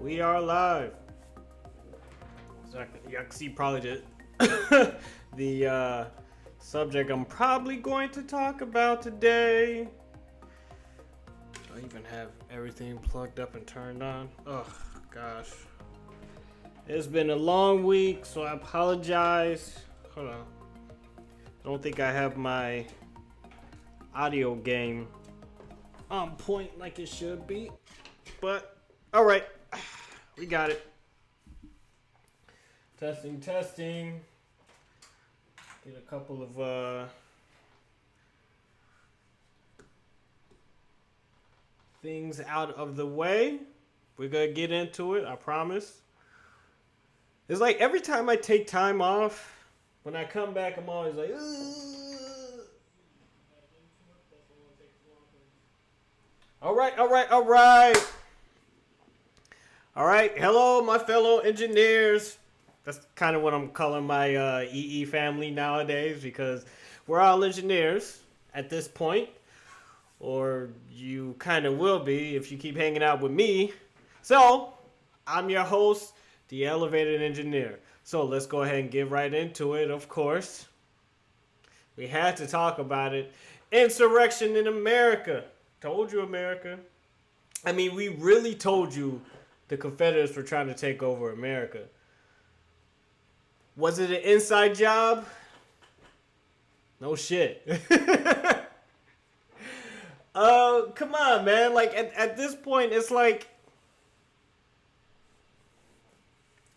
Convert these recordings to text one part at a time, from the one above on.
We are live. So y'all can see probably the subject I'm probably going to talk about today. I even have everything plugged up and turned on. Oh gosh. It's been a long week, so I apologize. Hold on. Don't think I have my audio game on point like it should be. But all right. We got it. Testing. Get a couple of things out of the way. We're gonna get into it, I promise. It's like every time I take time off, when I come back, I'm always like, ugh. All right. Hello, my fellow engineers. That's kind of what I'm calling my EE family nowadays, because we're all engineers at this point, or you kind of will be if you keep hanging out with me. So, I'm your host, the Elevated Engineer. So let's go ahead and get right into it, of course. We had to talk about it. Insurrection in America. Told you, America. I mean, we really told you the Confederates were trying to take over America. Was it an inside job? No shit. Come on, man. Like, at this point, it's like,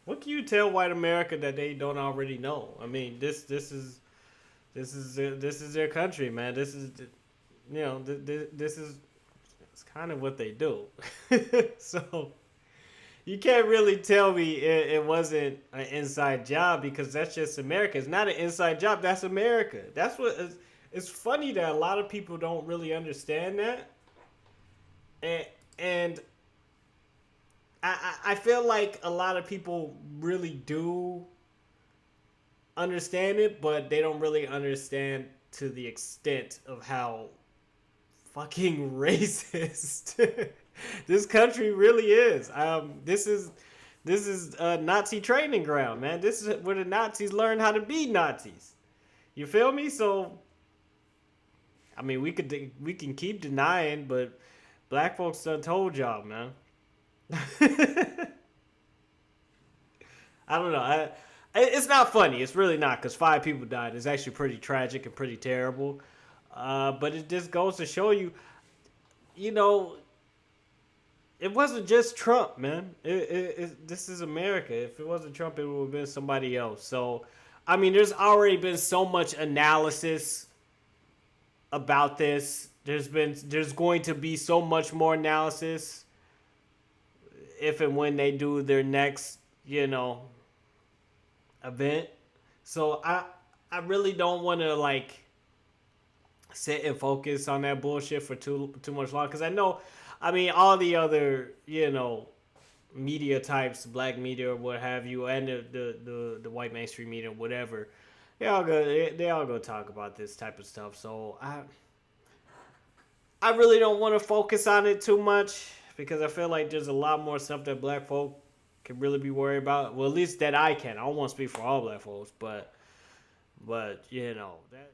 what can you tell white America that they don't already know? I mean, this is their country, man. This is, you know, this is, it's kind of what they do. So you can't really tell me it wasn't an inside job, because that's just America. It's not an inside job. That's America. That's what it's funny that a lot of people don't really understand that. And I feel like a lot of people really do understand it, but they don't really understand to the extent of how fucking racist this country really is. This is a Nazi training ground, man. This is where the Nazis learn how to be Nazis. You feel me? So, I mean, we can keep denying, but black folks done told y'all, man. I don't know. It's not funny. It's really not, because 5 people died. It's actually pretty tragic and pretty terrible. But it just goes to show you, you know, it wasn't just Trump, man. This is America. If it wasn't Trump, it would have been somebody else. So, I mean, there's already been so much analysis about this. There's going to be so much more analysis if and when they do their next, you know, event. So I really don't want to like sit and focus on that bullshit for too much long, because I mean, all the other, you know, media types, black media or what have you, and the white mainstream media, whatever, they all go talk about this type of stuff. So I really don't want to focus on it too much, because I feel like there's a lot more stuff that black folk can really be worried about. Well, at least that I can. I don't want to speak for all black folks, but you know, that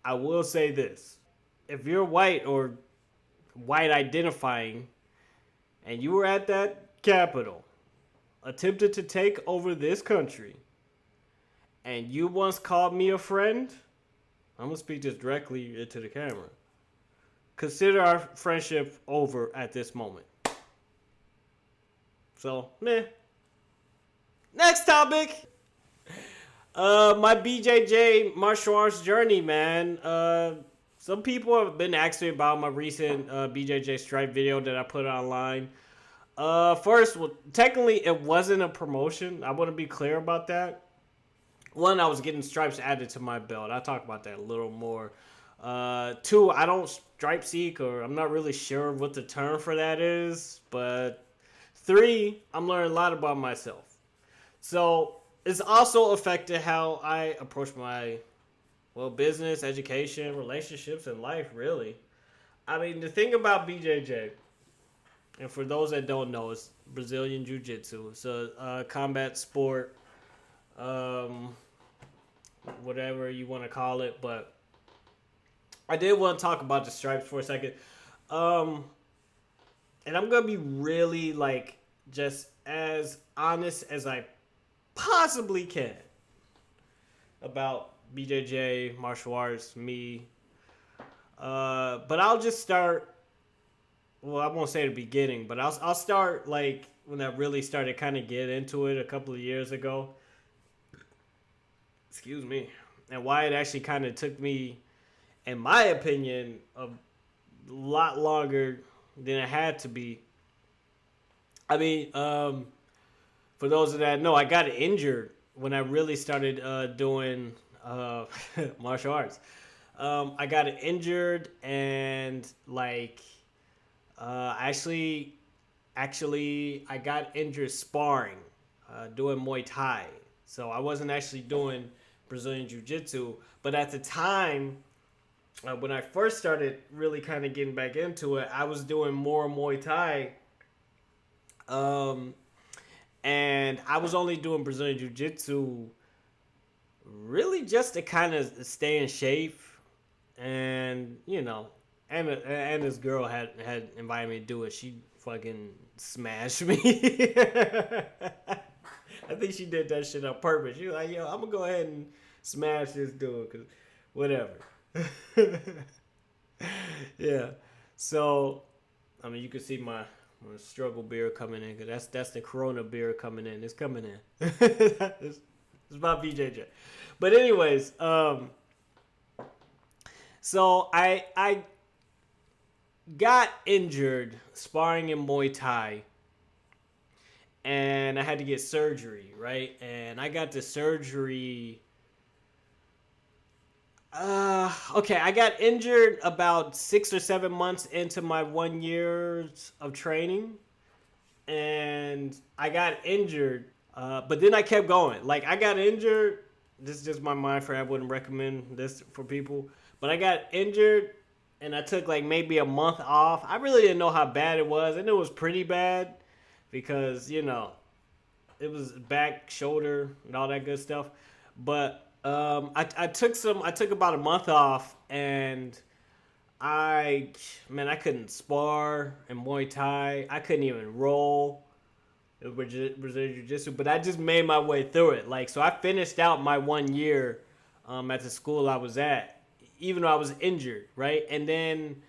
I will say this: if you're white or white identifying, and you were at that Capitol, attempted to take over this country, and you once called me a friend, I'm gonna speak this directly into the camera. Consider our friendship over at this moment. So, meh. Next topic. My BJJ martial arts journey, man. Some people have been asking me about my recent BJJ stripe video that I put online. First, well, technically it wasn't a promotion. I want to be clear about that. One, I was getting stripes added to my belt. I'll talk about that a little more. 2, I don't stripe seek, or I'm not really sure what the term for that is. But 3, I'm learning a lot about myself. So it's also affected how I approach my, well, business, education, relationships, and life, really. I mean, the thing about BJJ, And for those that don't know, it's Brazilian Jiu-Jitsu. It's a combat sport, um, whatever you want to call it. But I did want to talk about the stripes for a second. Um, and I'm going to be really, like, just as honest as I possibly can about BJJ, martial arts, me. But I'll just start. Well, I won't say the beginning, but I'll start like when I really started kind of get into it a couple of years ago. Excuse me, and why it actually kind of took me, in my opinion, a lot longer than it had to be. I mean, for those that know, I got injured when I really started doing martial arts. I got injured and like actually I got injured sparring, doing Muay Thai. So I wasn't actually doing Brazilian Jiu-Jitsu, but at the time when I first started really kind of getting back into it, I was doing more Muay Thai. And I was only doing Brazilian Jiu-Jitsu really just to kind of stay in shape, and you know, and this girl had invited me to do it. She fucking smashed me. I think she did that shit on purpose. She was like, "Yo, I'm gonna go ahead and smash this dude, cause whatever." Yeah. So, I mean, you can see my struggle beer coming in, cause that's the Corona beer coming in. It's coming in. It's about BJJ. But anyways, so I got injured sparring in Muay Thai, and I had to get surgery, right? And I got the surgery. Okay, I got injured about 6 or 7 months into my 1 year of training, and I got injured. But then I kept going. Like I got injured. This is just my mind frame. I wouldn't recommend this for people. But I got injured, and I took like maybe a month off. I really didn't know how bad it was, and it was pretty bad because you know it was back, shoulder, and all that good stuff. But I took about a month off, and I couldn't spar in Muay Thai. I couldn't even roll Brazilian Jiu-Jitsu, but I just made my way through it. Like, so I finished out my 1 year at the school I was at, even though I was injured, right? And then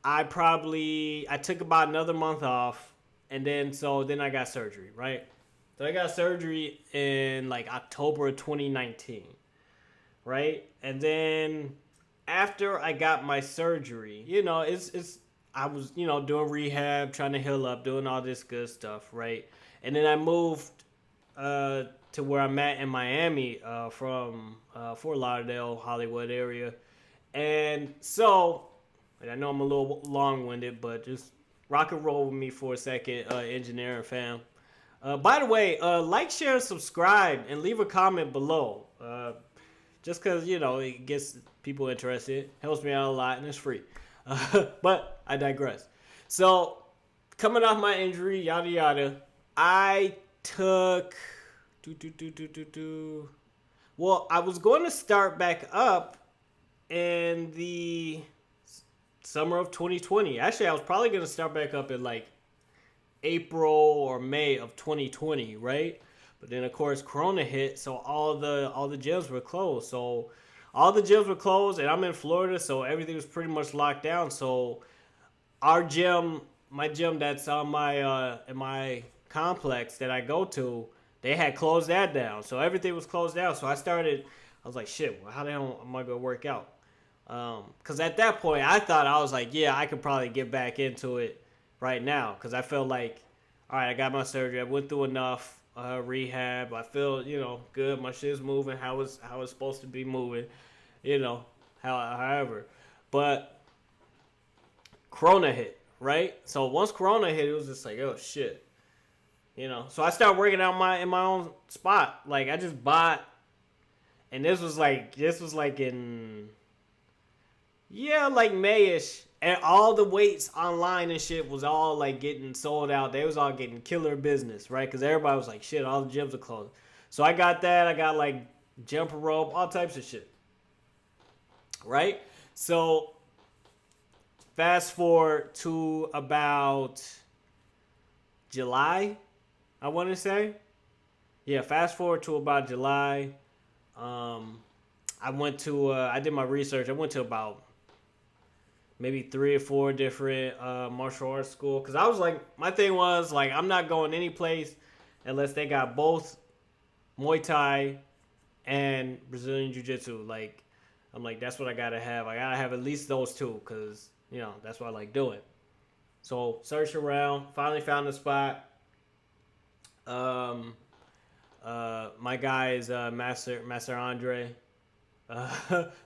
I took about another month off, and then I got surgery, right? So I got surgery in like October of 2019, right? And then after I got my surgery, you know, I was, you know, doing rehab, trying to heal up, doing all this good stuff, right? And then I moved to where I'm at in Miami from Fort Lauderdale, Hollywood area. And so, I know I'm a little long-winded, but just rock and roll with me for a second, engineering fam. By the way, like, share, and subscribe, and leave a comment below. Just because, you know, it gets people interested. Helps me out a lot, and it's free. But I digress. So, coming off my injury, yada yada, I took... Well, I was going to start back up in the summer of 2020. Actually, I was probably going to start back up in like April or May of 2020, right? But then of course Corona hit, so all the gyms were closed. So all the gyms were closed, and I'm in Florida, so everything was pretty much locked down. So our gym, my gym that's on my in my complex that I go to, they had closed that down. So everything was closed down. So I was like, shit, well, how the hell am I gonna work out? Because at that point I thought, I was like, yeah, I could probably get back into it right now, because I felt like, all right, I got my surgery, I went through enough rehab, I feel, you know, good, my shit's moving how it's supposed to be moving, you know, however. But Corona hit, right? So once Corona hit, it was just like, oh shit, you know. So I started working out in my own spot. Like I just bought, and this was like in, yeah, like Mayish. And all the weights online and shit was all like getting sold out. They was all getting killer business, right? Because everybody was like, shit, all the gyms are closed. So I got that. I got like jumper rope, all types of shit, right? So fast forward to about July, I want to say. Yeah, fast forward to about July. I went to, I did my research. I went to about maybe 3 or 4 different martial arts school. Because I was like, my thing was like, I'm not going any place unless they got both Muay Thai and Brazilian Jiu-Jitsu. Like, I'm like, that's what I got to have. I got to have at least those two because, you know, that's what I like doing. So, search around. Finally found a spot. My guy is Master Andre.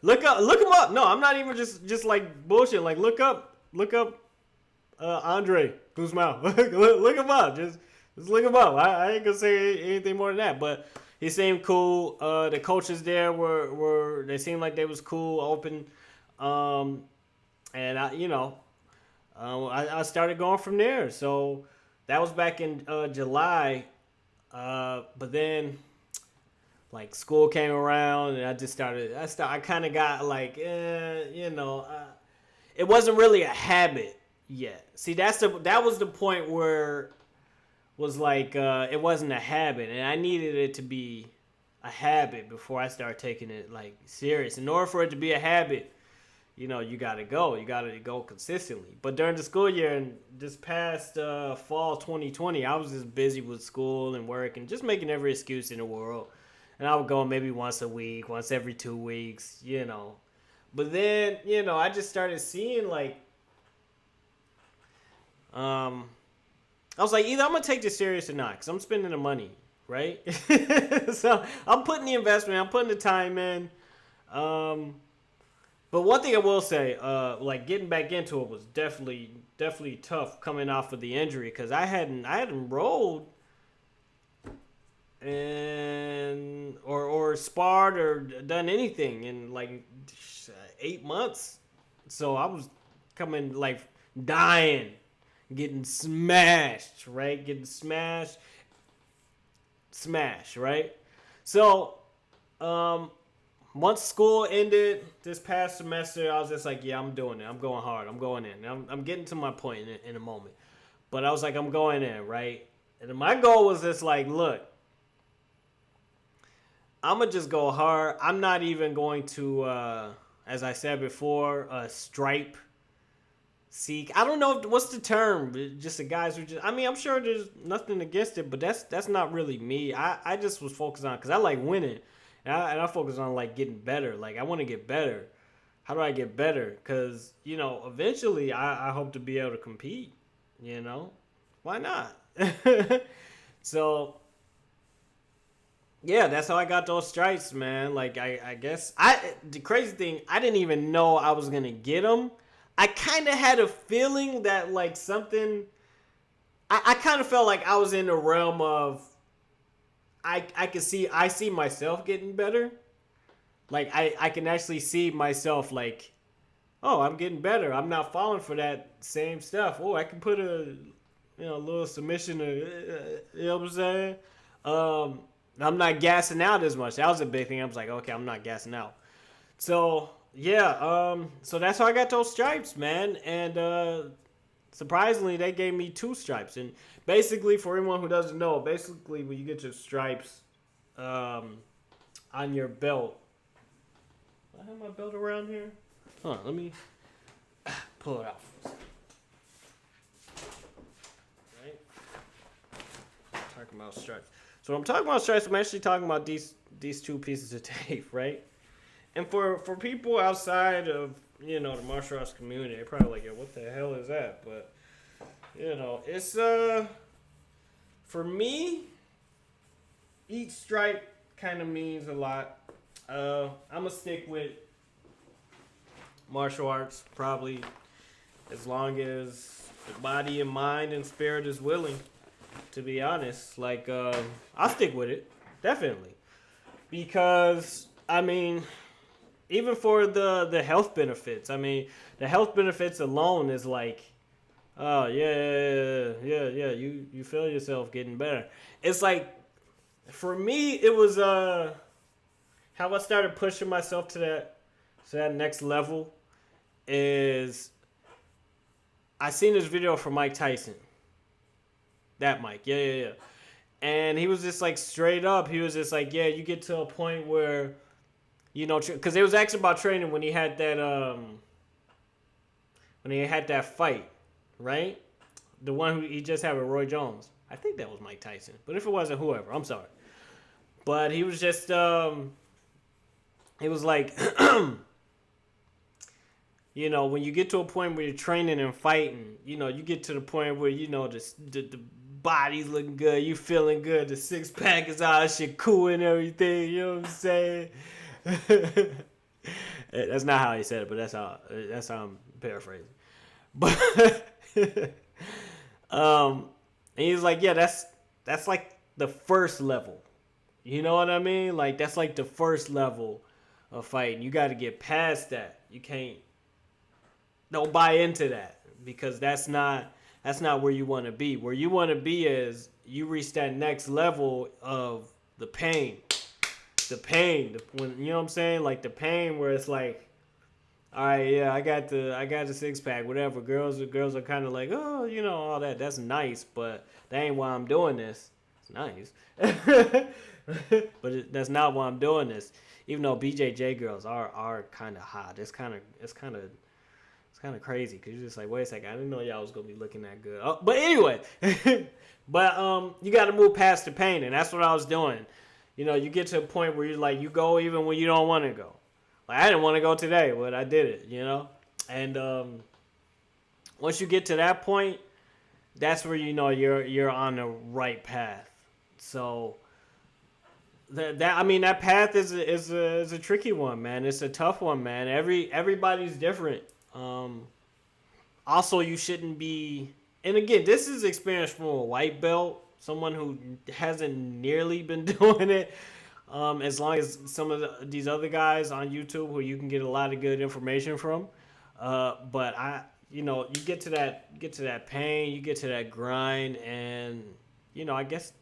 Look him up. No, I'm not even just like bullshit. Like look up Andre Guzman. Look him up. Just look him up. I ain't gonna say anything more than that. But he seemed cool. The coaches there were they seemed like they was cool, open, and I started going from there. So that was back in July. But then like school came around and I kind of got like, it wasn't really a habit yet. See, that was the point where was like, it wasn't a habit and I needed it to be a habit before I start taking it like serious. In order for it to be a habit, you gotta go consistently. But during the school year and this past fall 2020, I was just busy with school and work and just making every excuse in the world. And I would go maybe once a week, once every 2 weeks, But then, I just started seeing like, I was like, either I'm going to take this serious or not because I'm spending the money, right? So I'm putting the investment, I'm putting the time in. But one thing I will say, like getting back into it was definitely tough coming off of the injury because I hadn't rolled and or sparred or done anything in like 8 months. So I was coming like dying, getting smashed, right? Right? So, once school ended this past semester, I was just like, yeah, I'm doing it. I'm going hard. I'm going in. I'm getting to my point in a moment. But I was like, I'm going in, right? And my goal was just like, look, I'm going to just go hard. I'm not even going to, as I said before, stripe, seek. I don't know what's the term. Just the guys who just, I mean, I'm sure there's nothing against it, but that's not really me. I just was focused on, because I like winning. And I focus on like getting better. Like I want to get better. How do I get better? Because, eventually I hope to be able to compete. Why not? So, yeah, that's how I got those stripes, man. Like, I guess the crazy thing, I didn't even know I was going to get them. I kind of had a feeling that, like, something, I kind of felt like I was in the realm of, I see myself getting better. Like, I can actually see myself, like, oh, I'm getting better. I'm not falling for that same stuff. Oh, I can put a little submission, you know what I'm saying? I'm not gassing out as much. That was a big thing. I was like, okay, I'm not gassing out. So, yeah, so that's how I got those stripes, man. And surprisingly, they gave me 2 stripes. And basically, for anyone who doesn't know, basically when you get your stripes on your belt. Do I have my belt around here? Let me pull it out first. Right? Talking about stripes. So when I'm talking about stripes, I'm actually talking about these 2 pieces of tape, right? And for people outside of, the martial arts community, they're probably like, yo, what the hell is that? But, it's, for me, each stripe kind of means a lot. I'm going to stick with martial arts probably as long as the body and mind and spirit is willing, to be honest. Like, I'll stick with it, definitely. Because, I mean, even for the health benefits. I mean, the health benefits alone is like, oh yeah. You feel yourself getting better. It's like, for me, it was how I started pushing myself to that next level is I seen this video from Mike Tyson. That Mike, yeah. And he was just like straight up. He was just like, yeah, you get to a point where, you know, because it was actually about training when he had that fight, right? The one who he just had with Roy Jones. I think that was Mike Tyson, but if it wasn't, whoever, I'm sorry. But he was just, he was like, you know, when you get to a point where you're training and fighting, you know, you get to the point where, you know, the body's looking good, you feeling good, the six pack is all shit cool and everything, you know what I'm saying? That's not how he said it, but that's how I'm paraphrasing. But and he's like, yeah, that's like the first level. You know what I mean? Like, that's like the first level of fighting. You got to get past that. You don't buy into that, because that's not where you want to be. Where you want to be is you reach that next level of the pain. When, you know what I'm saying? Like the pain where it's like, all right, yeah, I got the six pack, whatever. Girls are kind of like, oh, you know, all that. That's nice, but that ain't why I'm doing this. It's nice, but that's not why I'm doing this. Even though BJJ girls are kind of hot, it's kind of crazy, because you're just like, wait a second, I didn't know y'all was gonna be looking that good. Oh, but anyway, but you got to move past the pain, and that's what I was doing. You know, you get to a point where you're like, you go even when you don't want to go. Like, I didn't want to go today, but I did it, you know? And once you get to that point, that's where you know you're on the right path. So that path is a tricky one, man. It's a tough one, man. Everybody's different. Also, you shouldn't be, and again, this is experience from a white belt, someone who hasn't nearly been doing it as long as some of these other guys on YouTube who you can get a lot of good information from. But you get to that pain, you get to that grind, and you know, I guess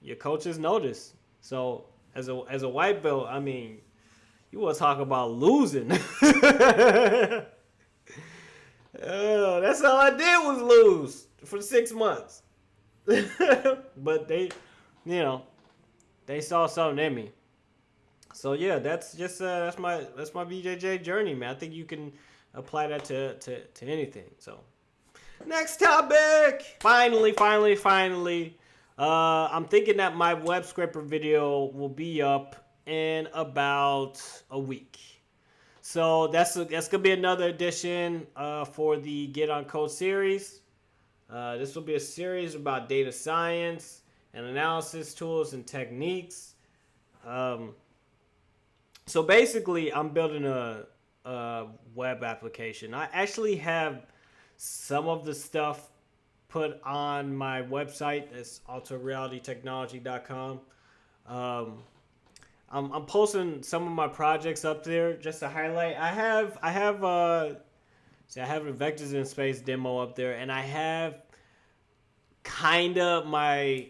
your coaches notice. So as a white belt, I mean, you want to talk about losing. That's all I did was lose for 6 months. But they saw something in me. So yeah, that's my BJJ journey, man. I think you can apply that to anything. So next topic. Finally. I'm thinking that my web scraper video will be up in about a week. So that's gonna be another edition for the Get on Code series. This will be a series about data science and analysis tools and techniques. So basically, I'm building a web application. I actually have some of the stuff put on my website. It's alterrealitytechnology.com. I'm posting some of my projects up there just to highlight. I have a Vectors in Space demo up there, and I have kind of my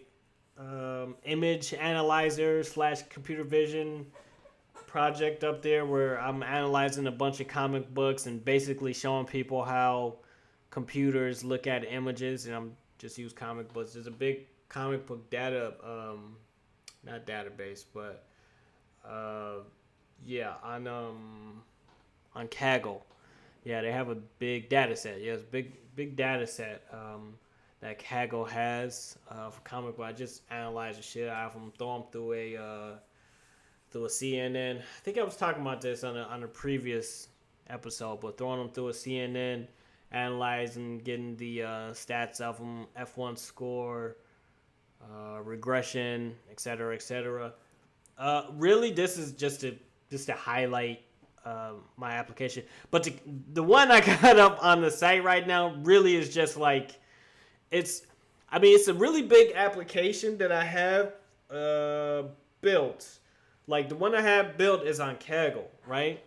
image analyzer / computer vision project up there, where I'm analyzing a bunch of comic books and basically showing people how computers look at images, and I'm just use comic books. There's a big comic book data, not database, but on Kaggle. Yeah, they have a big data set. Yes, big data set that Kaggle has for comic book. I just analyze the shit out of them, throw them through a CNN. I think I was talking about this on a previous episode, but throwing them through a CNN, analyzing, getting the stats of them, F1 score, regression, etc., etc. Really, this is just to highlight my application. But the one I got up on the site right now really is just like, it's a really big application that I have built. Like, the one I have built is on Kaggle, right?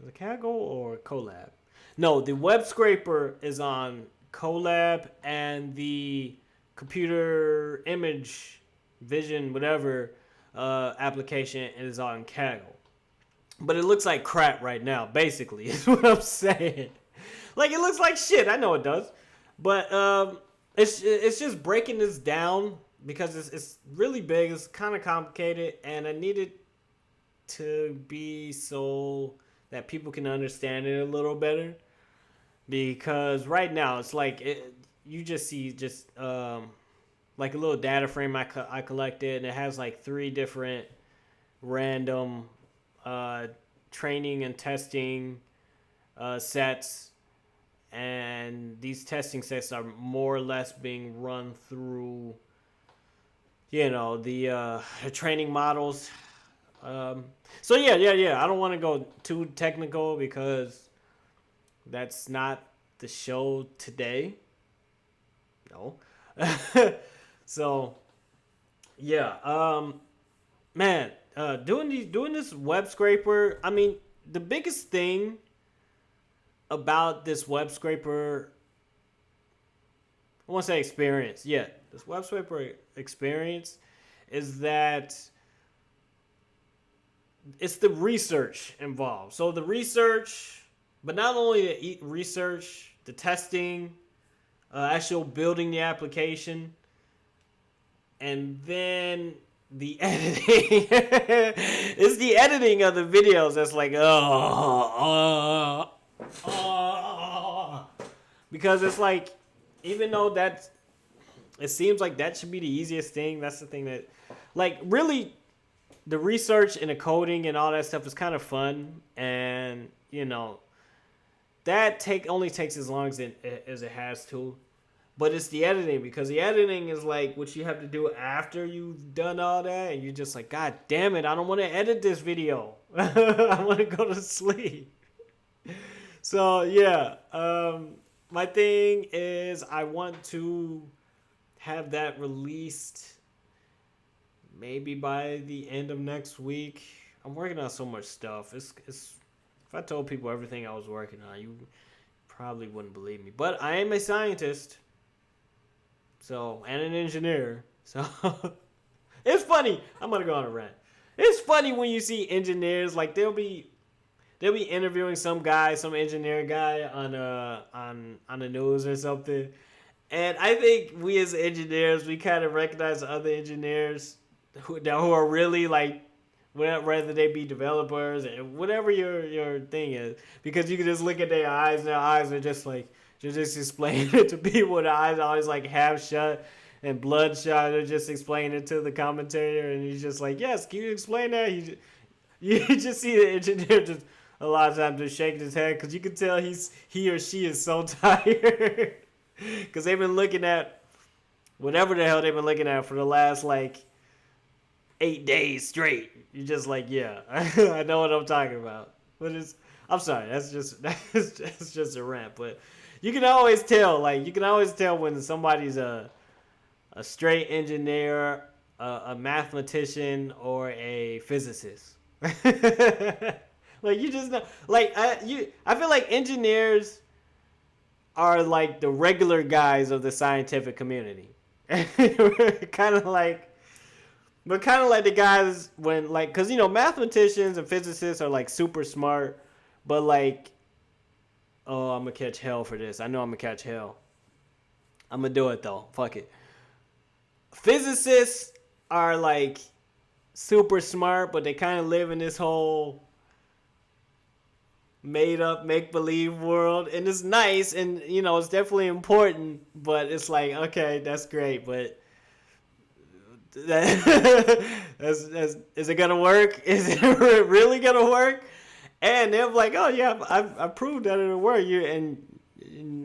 Is it Kaggle or Colab? No, the web scraper is on Colab, and the computer image vision, whatever application is on Kaggle. But it looks like crap right now, basically, is what I'm saying. Like, it looks like shit. I know it does. But it's just breaking this down because it's really big. It's kind of complicated, and I need it to be so that people can understand it a little better. Because right now, it's like you just see just like a little data frame I collected, and it has like 3 different random training and testing sets, and these testing sets are more or less being run through, the training models. So yeah. I don't want to go too technical because that's not the show today. No. So yeah, man, doing this web scraper. I mean, the biggest thing about this web scraper, I want to say experience. Yeah, this web scraper experience is that it's the research involved. So the research, but not only the research, the testing, actual building the application, and then the editing. It's the editing of the videos that's like, because it's like, even though it seems like that should be the easiest thing, that's the thing that, like, really, the research and the coding and all that stuff is kind of fun, and that only takes as long as it has to. But it's the editing, because the editing is like what you have to do after you've done all that, and you're just like, God damn it, I don't want to edit this video. I want to go to sleep. So yeah, my thing is I want to have that released maybe by the end of next week. I'm working on so much stuff. It's if I told people everything I was working on, you probably wouldn't believe me. But I am a scientist. So, and an engineer. So, it's funny. I'm going to go on a rant. It's funny when you see engineers, like they'll be interviewing some engineer guy on the news or something. And I think we as engineers, we kind of recognize other engineers who are really like, whether they be developers and whatever your thing is, because you can just look at their eyes, and their eyes are just like, you're just explaining it to people. The eyes are always like half shut and bloodshot. They're just explaining it to the commentator, and he's just like, yes, can you explain that? You just see the engineer just a lot of times just shaking his head, because you can tell he or she is so tired, because they've been looking at whatever the hell they've been looking at for the last like 8 days straight. You're just like, yeah, I know what I'm talking about. I'm sorry, that's just a rant, but you can always tell when somebody's a straight engineer, a mathematician, or a physicist. Like, you just know, like, I feel like engineers are like the regular guys of the scientific community. kind of like the guys when, like, because mathematicians and physicists are like super smart, but like, oh, I'm gonna catch hell for this. I know I'm gonna catch hell. I'm gonna do it though. Fuck it. Physicists are like super smart, but they kind of live in this whole made up, make believe world, and it's nice, and it's definitely important. But it's like, okay, that's great, but is it gonna work? Is it really gonna work? And they're like, oh yeah, I proved that it'll work. In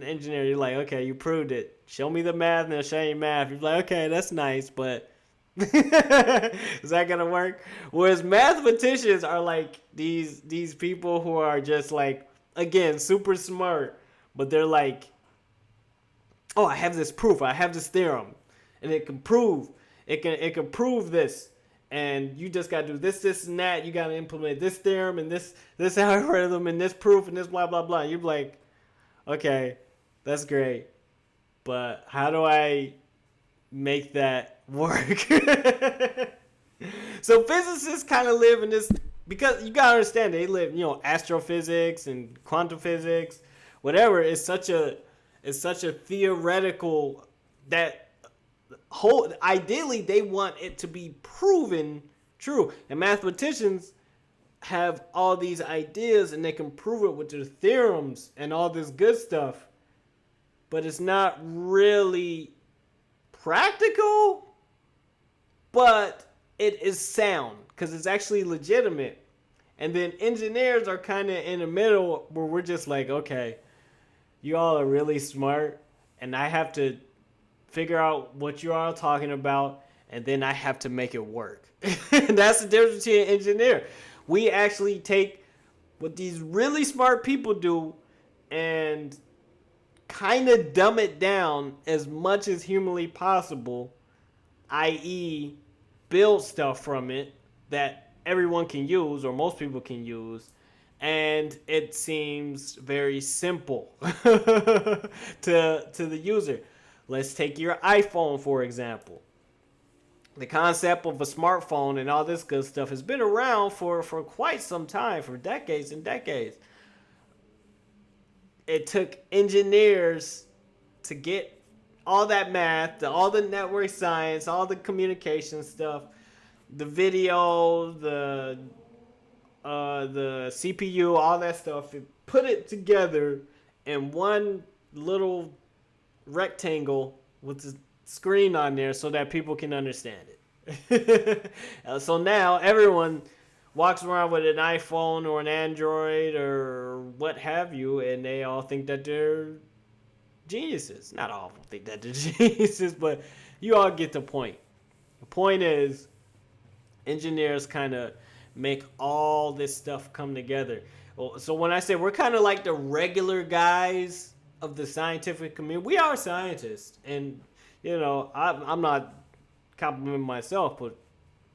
engineer, you're like, okay, you proved it. Show me the math, and they'll show you math. You're like, okay, that's nice, but is that gonna work? Whereas mathematicians are like these people who are just like, again, super smart, but they're like, oh, I have this proof, I have this theorem, and it can prove this, and you just gotta do this, and that. You gotta implement this theorem and this algorithm and this proof and this blah blah blah. You're like, okay, that's great, but how do I make that work? So physicists kind of live in this, because you gotta understand they live, astrophysics and quantum physics, whatever. It's such a theoretical that ideally they want it to be proven true, and mathematicians have all these ideas and they can prove it with their theorems and all this good stuff, but it's not really practical, but it is sound because it's actually legitimate. And then engineers are kind of in the middle where we're just like, okay, you all are really smart, and I have to figure out what you all are talking about, and then I have to make it work. That's the difference between an engineer. We actually take what these really smart people do and kind of dumb it down as much as humanly possible, i.e., build stuff from it that everyone can use or most people can use, and it seems very simple to the user. Let's take your iPhone, for example. The concept of a smartphone and all this good stuff has been around for quite some time, for decades and decades. It took engineers to get all that math, all the network science, all the communication stuff, the video, the CPU, all that stuff, put it together in one little rectangle with the screen on there so that people can understand it. So now everyone walks around with an iPhone or an Android or what have you, and they all think that they're geniuses. Not all of them think that they're geniuses, but you all get the point. The point is, engineers kind of make all this stuff come together. So when I say we're kind of like the regular guys of the scientific community, we are scientists, and I'm not complimenting myself, but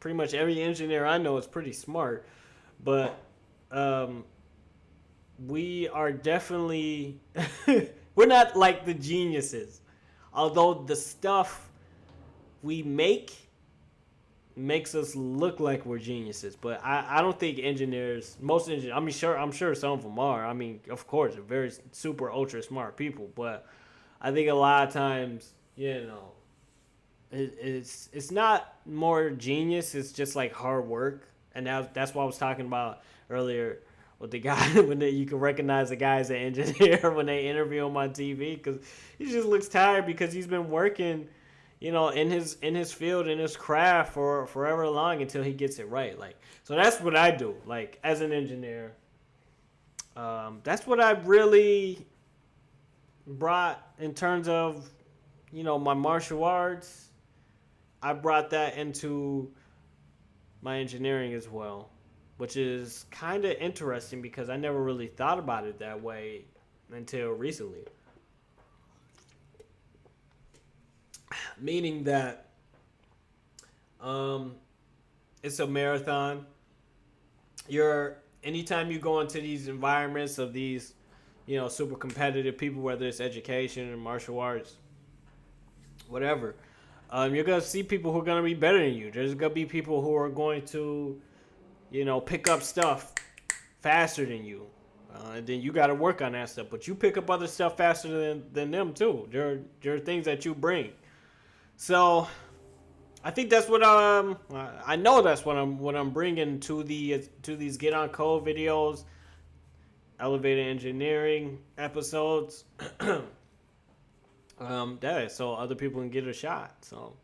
pretty much every engineer I know is pretty smart. But we are definitely we're not like the geniuses, although the stuff we makes us look like we're geniuses. But I don't think most engineers, I'm sure some of them are. I mean, of course, they're very super ultra smart people, but I think a lot of times, it's not more genius. It's just like hard work, and that's what I was talking about earlier with the guy when you can recognize the guy as an engineer when they interview him on TV, because he just looks tired because he's been working, in his field, in his craft for forever long until he gets it right. Like, so that's what I do. Like, as an engineer, that's what I really brought in terms of, my martial arts. I brought that into my engineering as well, which is kind of interesting because I never really thought about it that way until recently. Meaning that it's a marathon. Anytime you go into these environments of these, super competitive people, whether it's education or martial arts, whatever, you're going to see people who are going to be better than you. There's going to be people who are going to, pick up stuff faster than you. And then you got to work on that stuff. But you pick up other stuff faster than them, too. There are things that you bring. So I think that's what I know that's what I'm bringing to these Get on Code videos, elevated engineering episodes. So other people can get a shot. So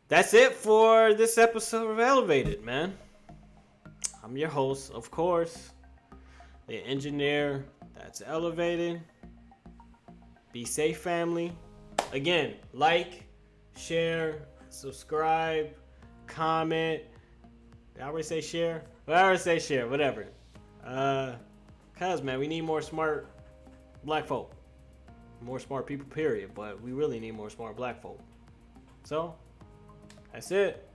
that's it for this episode of Elevated, man. I'm your host, of course, the engineer that's elevated. Be safe, family. Again, like, share, subscribe, comment. Did I already say share? Well, I already say share, whatever. Cause, man, we need more smart black folk. More smart people, period. But we really need more smart black folk. So, that's it.